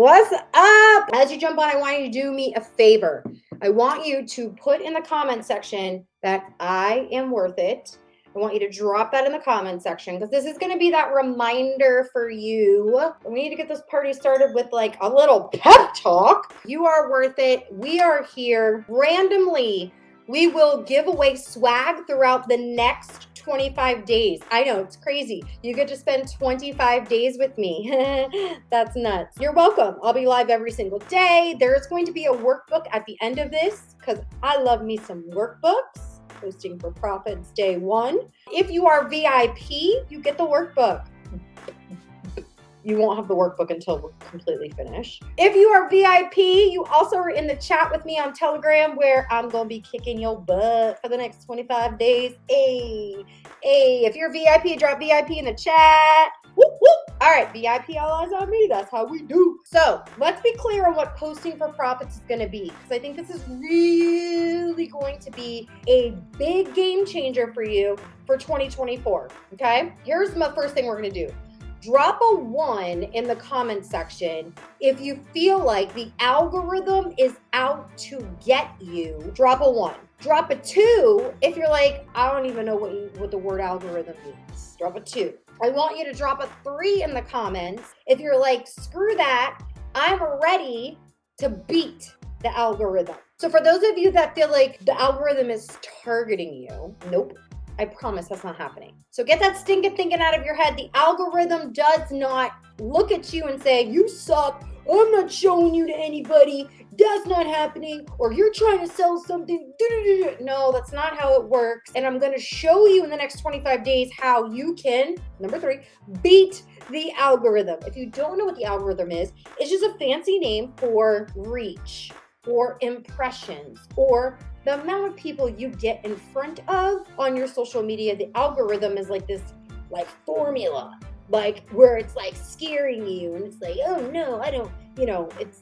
What's up? As you jump on, I want you to do me a favor. I want you to put in the comment section that I am worth it. I want you to drop that in the comment section because this is going to be that reminder for you. We need to get this party started with like a little pep talk. You are worth it. We are here randomly. We will give away swag throughout the next 25 days. I know, it's crazy. You get to spend 25 days with me. That's nuts. You're welcome. I'll be live every single day. There's going to be a workbook at the end of this because I love me some workbooks. Posting for Profits Day 1. If you are VIP, you get the workbook. You won't have the workbook until we're completely finished. If you are VIP, you also are in the chat with me on Telegram where I'm going to be kicking your butt for the next 25 days. Hey, if you're VIP, drop VIP in the chat. Whoop, whoop. All right, VIP, all eyes on me. That's how we do. So let's be clear on what Posting for Profits is going to be, because I think this is really going to be a big game changer for you for 2024, okay? Here's my first thing we're going to do. Drop a 1 in the comment section if you feel like the algorithm is out to get you. Drop a 1. Drop a 2 if you're like, I don't even know what the word algorithm means. Drop a 2. I want you to drop a 3 in the comments if you're like, screw that, I'm ready to beat the algorithm. So for those of you that feel like the algorithm is targeting you, nope. I promise that's not happening. So get that stinking thinking out of your head. The algorithm does not look at you and say, you suck, I'm not showing you to anybody, that's not happening, or you're trying to sell something. No, that's not how it works. And I'm going to show you in the next 25 days how you can, number 3, beat the algorithm. If you don't know what the algorithm is, it's just a fancy name for reach, or impressions, or the amount of people you get in front of on your social media. The algorithm is like this like formula, like where it's like scaring you and it's like, oh no, I don't,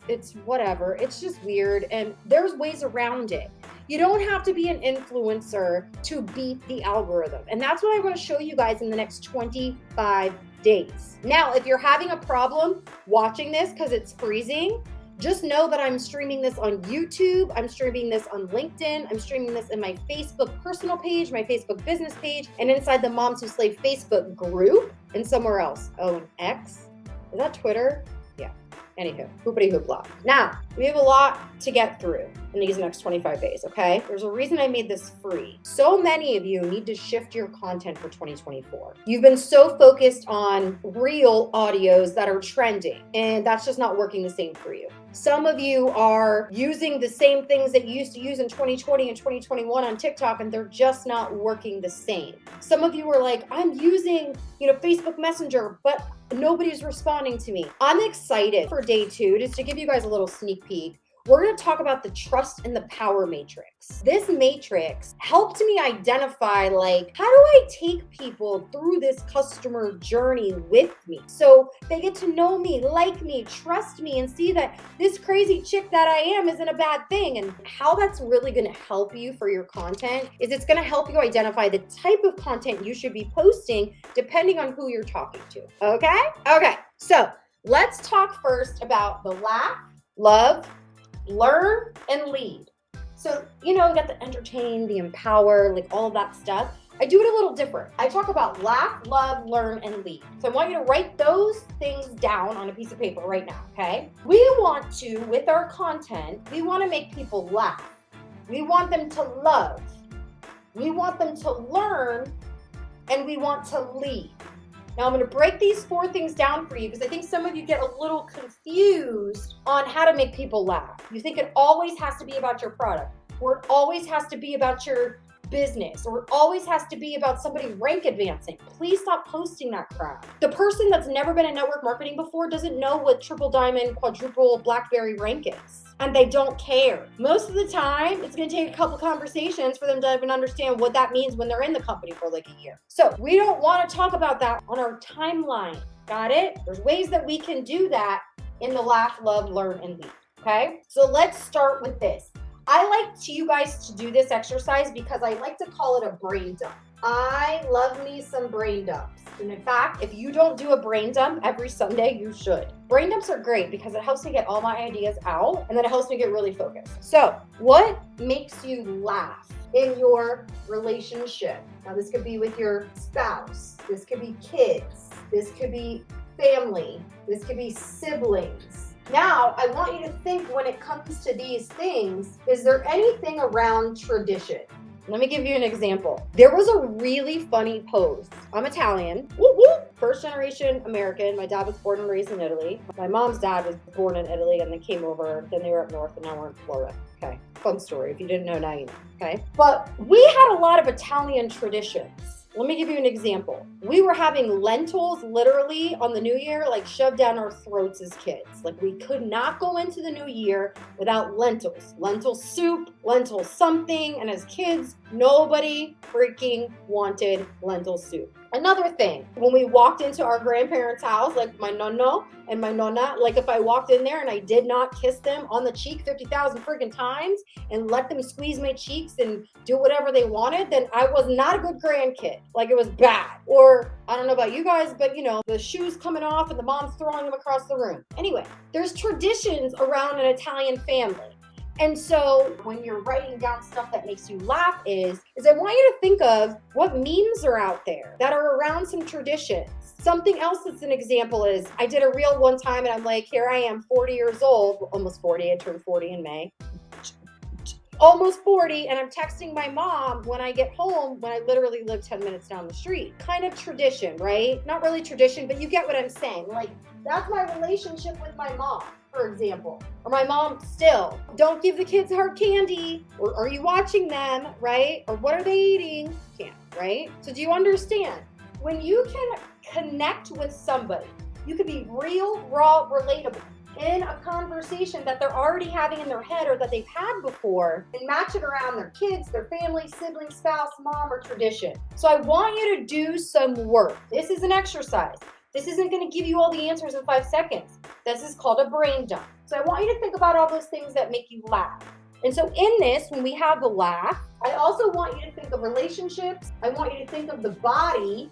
it's whatever. It's just weird. And there's ways around it. You don't have to be an influencer to beat the algorithm. And that's what I want to show you guys in the next 25 days. Now, if you're having a problem watching this because it's freezing, just know that I'm streaming this on YouTube. I'm streaming this on LinkedIn. I'm streaming this in my Facebook personal page, my Facebook business page, and inside the Moms Who Slave Facebook group, and somewhere else. Oh, and X? Is that Twitter? Yeah. Anywho, hoopity hoopla. Now, we have a lot to get through in these next 25 days, okay? There's a reason I made this free. So many of you need to shift your content for 2024. You've been so focused on real audios that are trending, and that's just not working the same for you. Some of you are using the same things that you used to use in 2020 and 2021 on TikTok, and they're just not working the same. Some of you are like, I'm using, Facebook Messenger, but nobody's responding to me. I'm excited for day 2, just to give you guys a little sneak peek. We're going to talk about the trust and the power matrix. This matrix helped me identify, like, how do I take people through this customer journey with me so they get to know me, like me, trust me, and see that this crazy chick that I am isn't a bad thing. And how that's really going to help you for your content is it's going to help you identify the type of content you should be posting depending on who you're talking to. Okay. So let's talk first about the laugh, love, learn, and lead. So, you get the entertain, the empower, like all of that stuff. I do it a little different. I talk about laugh, love, learn, and lead. So I want you to write those things down on a piece of paper right now, okay? We want to, with our content, we want to make people laugh. We want them to love. We want them to learn, and we want to lead. Now, I'm going to break these 4 things down for you because I think some of you get a little confused on how to make people laugh. You think it always has to be about your product, or it always has to be about your business, or it always has to be about somebody rank advancing. Please stop posting that crap. The person that's never been in network marketing before doesn't know what triple diamond, quadruple BlackBerry rank is. And they don't care. Most of the time, it's going to take a couple conversations for them to even understand what that means when they're in the company for like a year. So we don't want to talk about that on our timeline. Got it? There's ways that we can do that in the laugh, love, learn, and lead. Okay? So let's start with this. I like you guys to do this exercise because I like to call it a brain dump. I love me some brain dumps. And in fact, if you don't do a brain dump every Sunday, you should. Brain dumps are great because it helps me get all my ideas out and then it helps me get really focused. So, what makes you laugh in your relationship? Now, this could be with your spouse, this could be kids, this could be family, this could be siblings. Now, I want you to think when it comes to these things, is there anything around tradition? Let me give you an example. There was a really funny post. I'm Italian, first generation American. My dad was born and raised in Italy. My mom's dad was born in Italy and they came over, then they were up north and now we're in Florida. Okay, fun story. If you didn't know, now you know, okay? But we had a lot of Italian traditions. Let me give you an example. We were having lentils literally on the new year, like shoved down our throats as kids. Like we could not go into the new year without lentils. Lentil soup, lentil something. And as kids, nobody freaking wanted lentil soup. Another thing, when we walked into our grandparents' house, like my nonno and my nonna, like if I walked in there and I did not kiss them on the cheek 50,000 freaking times and let them squeeze my cheeks and do whatever they wanted, then I was not a good grandkid. Like it was bad. Or I don't know about you guys, but you know, the shoes coming off and the mom's throwing them across the room. Anyway, there's traditions around an Italian family. And so when you're writing down stuff that makes you laugh is I want you to think of what memes are out there that are around some traditions. Something else that's an example is I did a reel one time and I'm like, here I am 40 years old, almost 40, I turned 40 in May. Almost 40, and I'm texting my mom when I get home when I literally live 10 minutes down the street. Kind of tradition, right? Not really tradition, but you get what I'm saying. Like, that's my relationship with my mom, for example. Or my mom still, don't give the kids hard candy. Or are you watching them, right? Or what are they eating? Can't, right? So do you understand? When you can connect with somebody, you can be real, raw, relatable in a conversation that they're already having in their head or that they've had before and match it around their kids, their family, sibling, spouse, mom, or tradition. So I want you to do some work. This is an exercise. This isn't going to give you all the answers in 5 seconds. This is called a brain dump. So I want you to think about all those things that make you laugh. And so in this, when we have the laugh, I also want you to think of relationships. I want you to think of the body.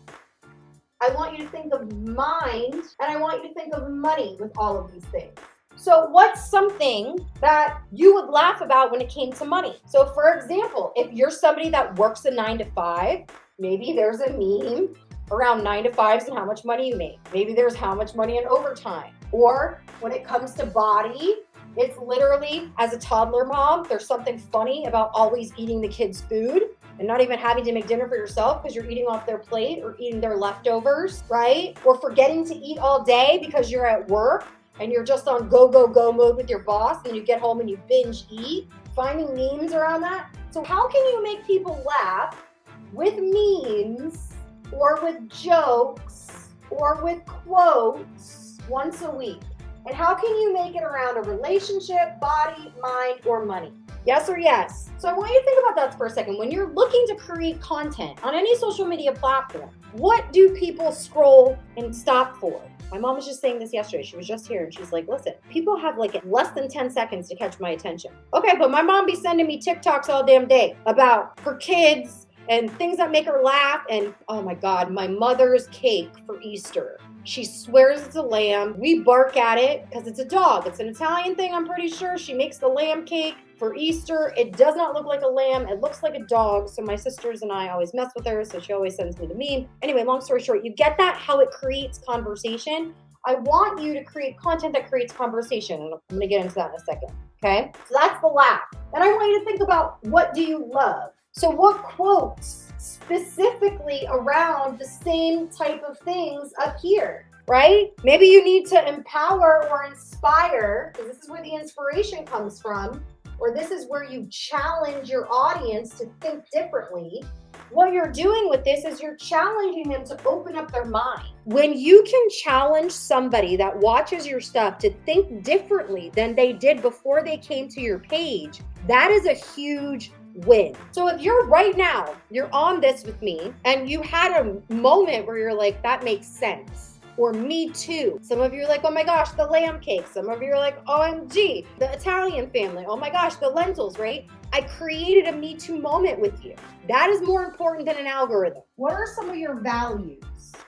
I want you to think of mind, and I want you to think of money with all of these things. So what's something that you would laugh about when it came to money? So for example, if you're somebody that works a 9 to 5, maybe there's a meme around 9 to 5s and how much money you make. Maybe there's how much money in overtime. Or when it comes to body, it's literally, as a toddler mom, there's something funny about always eating the kids' food and not even having to make dinner for yourself because you're eating off their plate or eating their leftovers, right? Or forgetting to eat all day because you're at work and you're just on go, go, go mode with your boss and you get home and you binge eat, finding memes around that. So how can you make people laugh with memes or with jokes or with quotes once a week? And how can you make it around a relationship, body, mind, or money? Yes or yes? So I want you to think about that for a second. When you're looking to create content on any social media platform, what do people scroll and stop for? My mom was just saying this yesterday. She was just here and she's like, listen, people have like less than 10 seconds to catch my attention. Okay, but my mom be sending me TikToks all damn day about her kids and things that make her laugh. And oh my God, my mother's cake for Easter. She swears it's a lamb. We bark at it because it's a dog. It's an Italian thing, I'm pretty sure. She makes the lamb cake for Easter. It does not look like a lamb. It looks like a dog. So my sisters and I always mess with her. So she always sends me the meme. Anyway, long story short, you get that, how it creates conversation. I want you to create content that creates conversation. And I'm going to get into that in a second. Okay. So that's the laugh. And I want you to think about, what do you love? So what quotes specifically around the same type of things up here, right? Maybe you need to empower or inspire, because this is where the inspiration comes from, or this is where you challenge your audience to think differently. What you're doing with this is you're challenging them to open up their mind. When you can challenge somebody that watches your stuff to think differently than they did before they came to your page, that is a huge win. So if you're right now, you're on this with me and you had a moment where you're like, that makes sense. or me too. Some of you are like, oh my gosh, the lamb cake. Some of you are like, OMG, the Italian family. Oh my gosh, the lentils, right? I created a me too moment with you. That is more important than an algorithm. What are some of your values?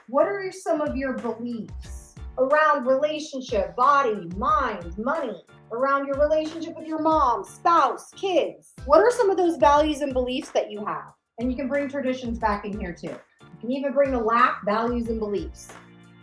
What are some of your beliefs around relationship, body, mind, money, around your relationship with your mom, spouse, kids? What are some of those values and beliefs that you have? And you can bring traditions back in here too. You can even bring the lack, values, and beliefs.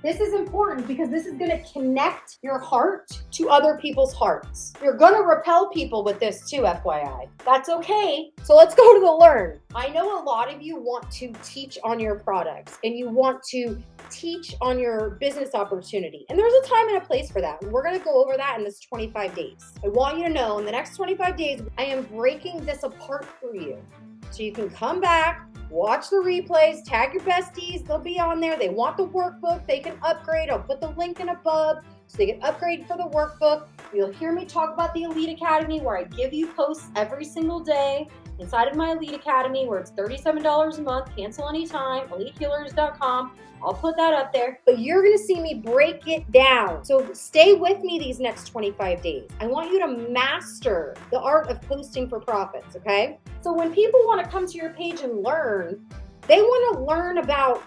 This is important because this is going to connect your heart to other people's hearts. You're going to repel people with this too, FYI. That's okay. So let's go to the learn. I know a lot of you want to teach on your products and you want to teach on your business opportunity. And there's a time and a place for that. And we're going to go over that in this 25 days. I want you to know in the next 25 days, I am breaking this apart for you. So you can come back, watch the replays, tag your besties. They'll be on there. They want the workbook. They can upgrade. I'll put the link in above so they can upgrade for the workbook. You'll hear me talk about the Elite Academy where I give you posts every single day inside of my Elite Academy where it's $37 a month. Cancel anytime. EliteHealers.com. I'll put that up there, but you're going to see me break it down. So stay with me these next 25 days. I want you to master the art of posting for profits, okay? So when people want to come to your page and learn, they want to learn about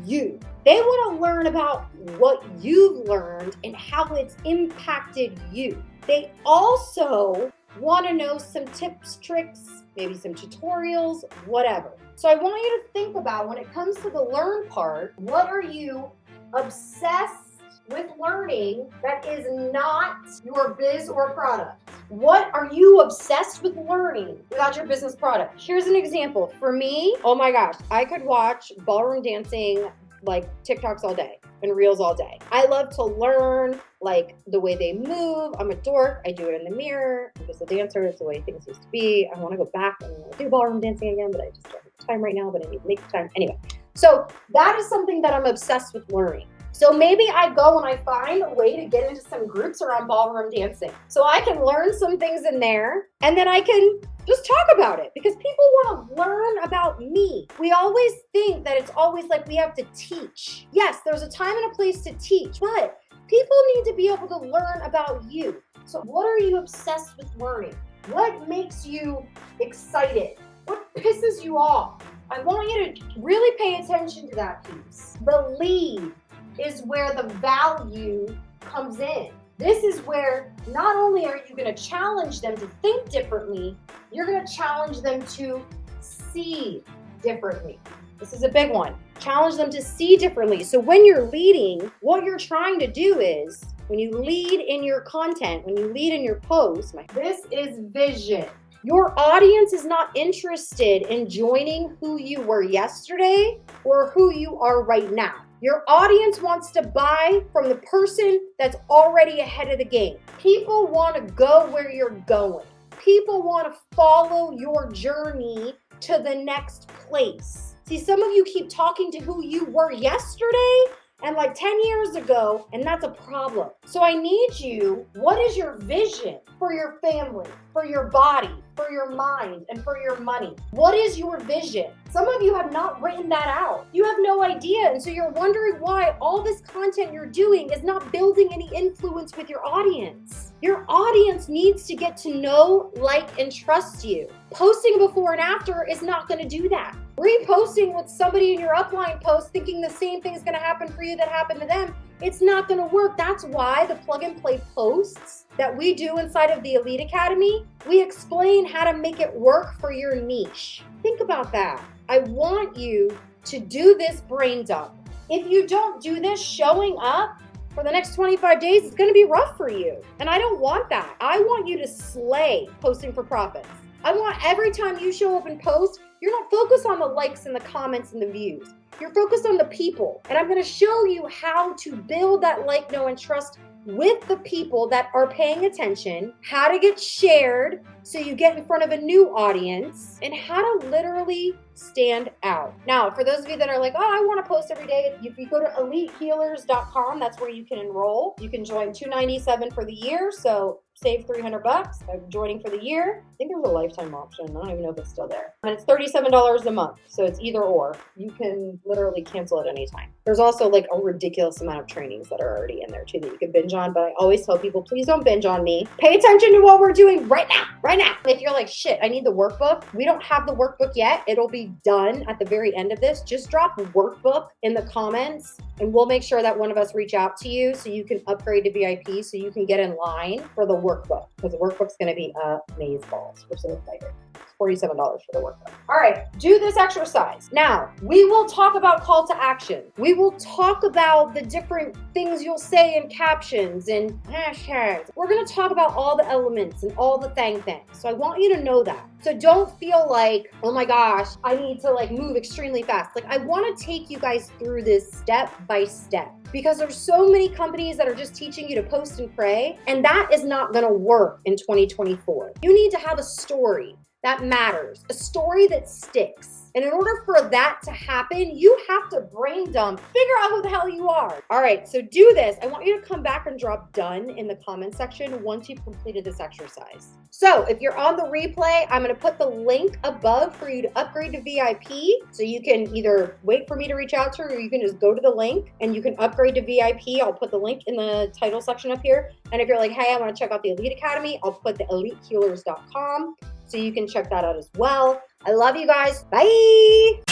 you. They want to learn about what you've learned and how it's impacted you. They also want to know some tips, tricks, maybe some tutorials, whatever. So I want you to think about when it comes to the learn part, what are you obsessed with learning that is not your biz or product? What are you obsessed with learning without your business product? Here's an example. For me, oh my gosh, I could watch ballroom dancing like TikToks all day and reels all day. I love to learn like the way they move. I'm a dork. I do it in the mirror. I'm just a dancer. It's the way things used to be. I want to go back and do ballroom dancing again, but I just don't have the time right now, but I need to make the time. Anyway, so that is something that I'm obsessed with learning. So maybe I go and I find a way to get into some groups around ballroom dancing. So I can learn some things in there and then I can just talk about it because people want to learn about me. We always think that it's always like we have to teach. Yes, there's a time and a place to teach, but people need to be able to learn about you. So what are you obsessed with learning? What makes you excited? What pisses you off? I want you to really pay attention to that piece. The lead is where the value comes in. This is where not only are you going to challenge them to think differently, you're going to challenge them to see differently. This is a big one. Challenge them to see differently. So when you're leading, what you're trying to do is, when you lead in your content, when you lead in your posts, this is vision. Your audience is not interested in joining who you were yesterday or who you are right now. Your audience wants to buy from the person that's already ahead of the game. People want to go where you're going. People want to follow your journey to the next place. See, some of you keep talking to who you were yesterday and like 10 years ago, and that's a problem. So I need you, what is your vision for your family, for your body, for your mind, and for your money? What is your vision? Some of you have not written that out. You have no idea, and so you're wondering why all this content you're doing is not building any influence with your audience. Your audience needs to get to know, like, and trust you. Posting before and after is not going to do that. Reposting with somebody in your upline post thinking the same thing is going to happen for you that happened to them, it's not going to work. That's why the plug and play posts that we do inside of the Elite Academy, we explain how to make it work for your niche. Think about that. I want you to do this brain dump. If you don't do this showing up for the next 25 days, it's going to be rough for you. And I don't want that. I want you to slay posting for profits. I want every time you show up and post, you're not focused on the likes and the comments and the views. You're focused on the people. And I'm going to show you how to build that like, know, and trust with the people that are paying attention, how to get shared so you get in front of a new audience, and how to literally stand out. Now, for those of you that are like, oh, I want to post every day, if you go to elitehealers.com, that's where you can enroll. You can join $297 for the year, so save $300 by joining for the year. I think there's a lifetime option. I don't even know if it's still there. And it's $37 a month, so it's either or. You can literally cancel at any time. There's also like a ridiculous amount of trainings that are already in there too that you can binge on, but I always tell people, please don't binge on me. Pay attention to what we're doing right now, right now. If you're like, shit, I need the workbook. We don't have the workbook yet. It'll be done at the very end of this. Just drop workbook in the comments and we'll make sure that one of us reach out to you so you can upgrade to VIP so you can get in line for the workbook, because the workbook's going to be amazeballs. We're so excited. It's $47 for the workbook. All right, do this exercise. Now, we will talk about call to action. We will talk about the different things you'll say in captions and hashtags. We're going to talk about all the elements and all the things. So I want you to know that. So don't feel like, oh my gosh, I need to like move extremely fast. Like I want to take you guys through this step by step, because there's so many companies that are just teaching you to post and pray, and that is not going to work in 2024. You need to have a story that matters, a story that sticks. And in order for that to happen, you have to brain dump, figure out who the hell you are. All right, so do this. I want you to come back and drop done in the comment section once you've completed this exercise. So if you're on the replay, I'm gonna put the link above for you to upgrade to VIP. So you can either wait for me to reach out to you, or you can just go to the link and you can upgrade to VIP. I'll put the link in the title section up here. And if you're like, hey, I wanna check out the Elite Academy, I'll put the elitehealers.com so you can check that out as well. I love you guys. Bye.